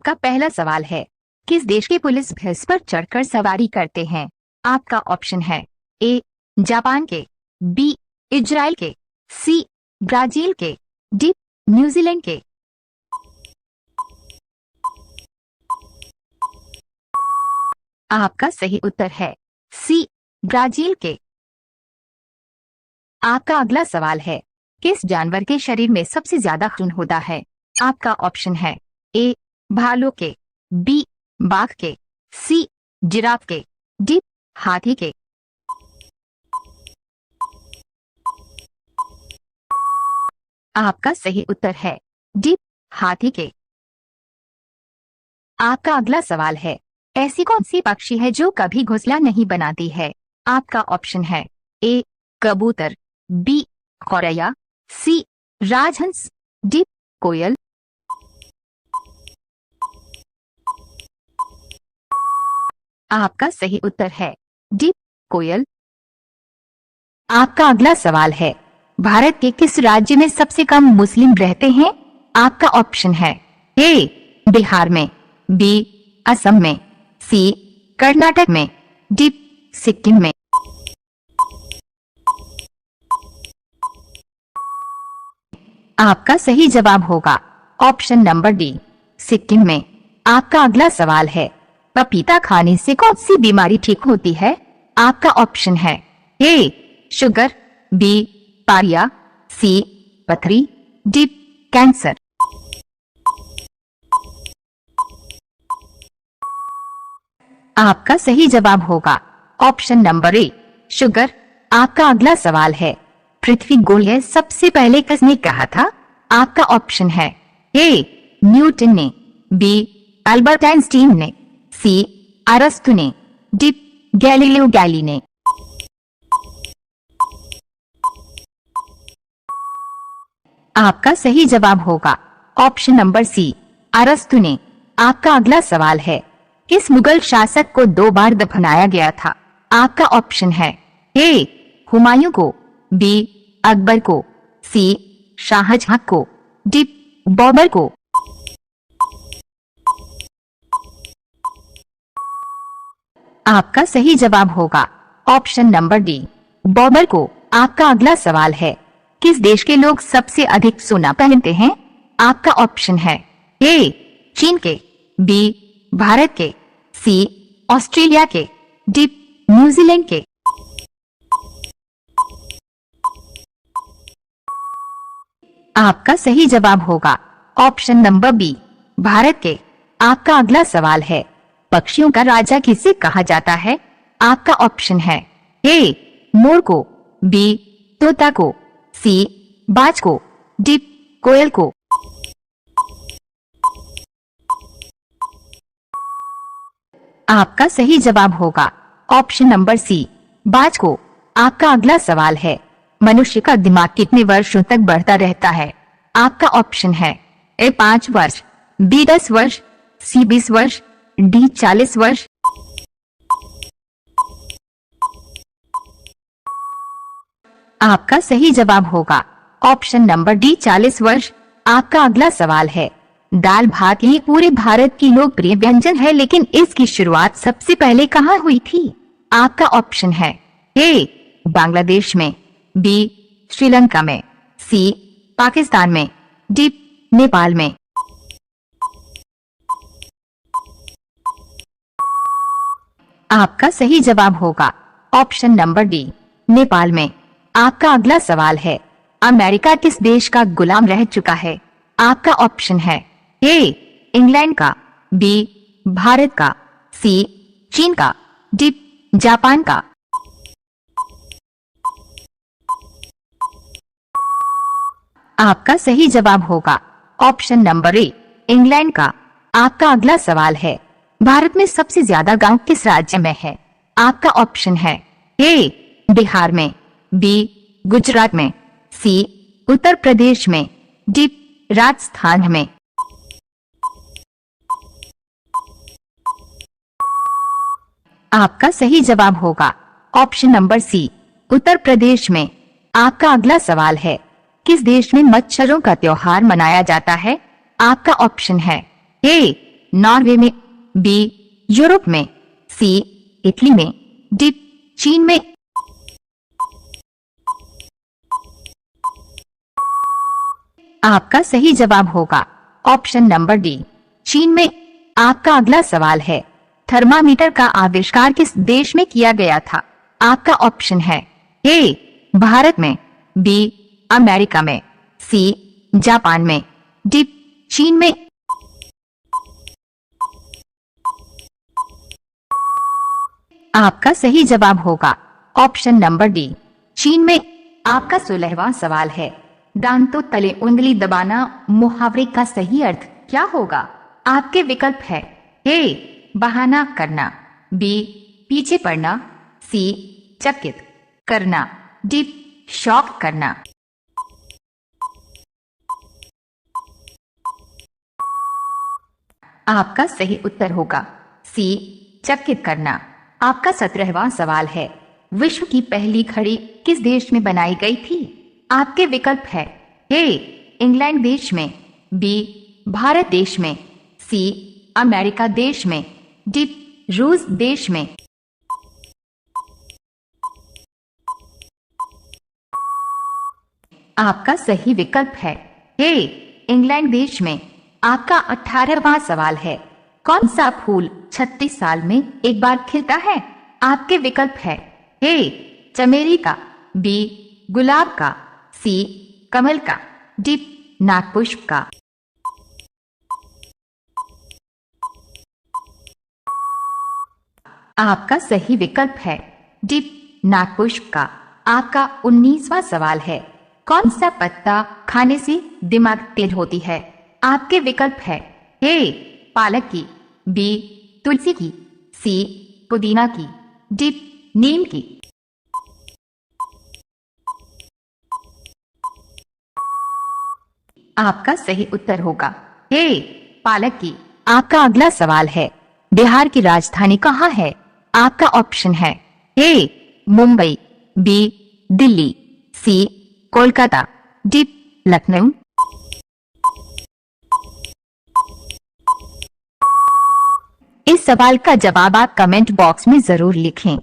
आपका पहला सवाल है, किस देश के पुलिस भैंस पर चढ़कर सवारी करते हैं? आपका ऑप्शन है ए जापान के, बी इजराइल के, सी ब्राजील के, डी न्यूजीलैंड के। आपका सही उत्तर है सी ब्राजील के। आपका अगला सवाल है, किस जानवर के शरीर में सबसे ज्यादा खून होता है? आपका ऑप्शन है ए भालू के, बी बाघ के, सी जिराफ के, डी हाथी के। आपका सही उत्तर है डी हाथी के। आपका अगला सवाल है, ऐसी कौन सी पक्षी है जो कभी घोंसला नहीं बनाती है? आपका ऑप्शन है ए कबूतर, बी गौरैया, सी राजहंस, डी कोयल। आपका सही उत्तर है डी कोयल। आपका अगला सवाल है, भारत के किस राज्य में सबसे कम मुस्लिम रहते हैं? आपका ऑप्शन है ए बिहार में, बी असम में, सी कर्नाटक में, डी सिक्किम में। आपका सही जवाब होगा ऑप्शन नंबर डी सिक्किम में। आपका अगला सवाल है, पपीता खाने से कौन सी बीमारी ठीक होती है? आपका ऑप्शन है ए शुगर, बी पारिया, सी पथरी, डी कैंसर। आपका सही जवाब होगा ऑप्शन नंबर ए शुगर। आपका अगला सवाल है, पृथ्वी गोल है सबसे पहले किसने कहा था? आपका ऑप्शन है ए न्यूटन ने, बी अल्बर्ट आइंस्टीन ने, सी अरस्तु ने, डी गैलीलियो गैली ने। आपका सही जवाब होगा ऑप्शन नंबर सी अरस्तु ने। आपका अगला सवाल है, किस मुगल शासक को 2 बार दफनाया गया था? आपका ऑप्शन है ए हुमायूं को, बी अकबर को, सी शाहजहां को, डी बाबर को। आपका सही जवाब होगा ऑप्शन नंबर डी बाबर को। आपका अगला सवाल है, किस देश के लोग सबसे अधिक सोना पहनते हैं? आपका ऑप्शन है ए चीन के, बी भारत के, सी ऑस्ट्रेलिया के, डी न्यूजीलैंड के। आपका सही जवाब होगा ऑप्शन नंबर बी भारत के। आपका अगला सवाल है, पक्षियों का राजा किसे कहा जाता है? आपका ऑप्शन है ए मोर को, बी तोता को, सी बाज को, डी कोयल को। आपका सही जवाब होगा ऑप्शन नंबर सी बाज को। आपका अगला सवाल है, मनुष्य का दिमाग कितने वर्षों तक बढ़ता रहता है? आपका ऑप्शन है ए 5 वर्ष, बी 10 वर्ष, सी 20 वर्ष, डी 40 वर्ष। आपका सही जवाब होगा ऑप्शन नंबर डी 40 वर्ष। आपका अगला सवाल है, दाल भात ये पूरे भारत की लोकप्रिय व्यंजन है, लेकिन इसकी शुरुआत सबसे पहले कहाँ हुई थी? आपका ऑप्शन है ए बांग्लादेश में, बी श्रीलंका में, सी पाकिस्तान में, डी नेपाल में। आपका सही जवाब होगा ऑप्शन नंबर डी नेपाल में। आपका अगला सवाल है, अमेरिका किस देश का गुलाम रह चुका है? आपका ऑप्शन है ए इंग्लैंड का, बी भारत का, सी चीन का, डी जापान का। आपका सही जवाब होगा ऑप्शन नंबर ए इंग्लैंड का। आपका अगला सवाल है, भारत में सबसे ज्यादा गांव किस राज्य में है? आपका ऑप्शन है ए बिहार में, बी गुजरात में, सी उत्तर प्रदेश में, डी राजस्थान में। आपका सही जवाब होगा option number C Uttar Pradesh में। आपका अगला सवाल है, किस देश में मच्छरों का त्योहार मनाया जाता है? आपका ऑप्शन है ए नॉर्वे में, बी यूरोप में, सी इटली में, डी चीन में। आपका सही जवाब होगा ऑप्शन नंबर डी, चीन में। आपका अगला सवाल है, थर्मामीटर का आविष्कार किस देश में किया गया था? आपका ऑप्शन है ए भारत में, बी अमेरिका में, सी जापान में, डी चीन में। आपका सही जवाब होगा ऑप्शन नंबर डी, चीन में। आपका 16वां सवाल है, दांतों तले उंगली दबाना मुहावरे का सही अर्थ क्या होगा? आपके विकल्प है ए बहाना करना, बी पीछे पड़ना, सी चकित करना, डी शॉक करना। आपका सही उत्तर होगा सी चकित करना। आपका 17वां सवाल है, विश्व की पहली घड़ी किस देश में बनाई गई थी? आपके विकल्प है ए इंग्लैंड देश में, बी भारत देश में, सी अमेरिका देश में, डी रूस देश में। आपका सही विकल्प है ए इंग्लैंड देश में। आपका 18वां सवाल है, कौन सा फूल 36 साल में एक बार खिलता है? आपके विकल्प है ए चमेली का, बी गुलाब का, सी कमल का, डी नागपुष्प का। आपका सही विकल्प है डी नागपुष्प का। आपका 19वां सवाल है, कौन सा पत्ता खाने से दिमाग तेज होती है? आपके विकल्प है ए पालक की, बी तुलसी की, सी पुदीना की, डी नीम की। आपका सही उत्तर होगा ए पालक की। आपका अगला सवाल है, बिहार की राजधानी कहाँ है? आपका ऑप्शन है ए मुंबई, बी दिल्ली, सी कोलकाता, डी लखनऊ। इस सवाल का जवाब आप कमेंट बॉक्स में जरूर लिखें।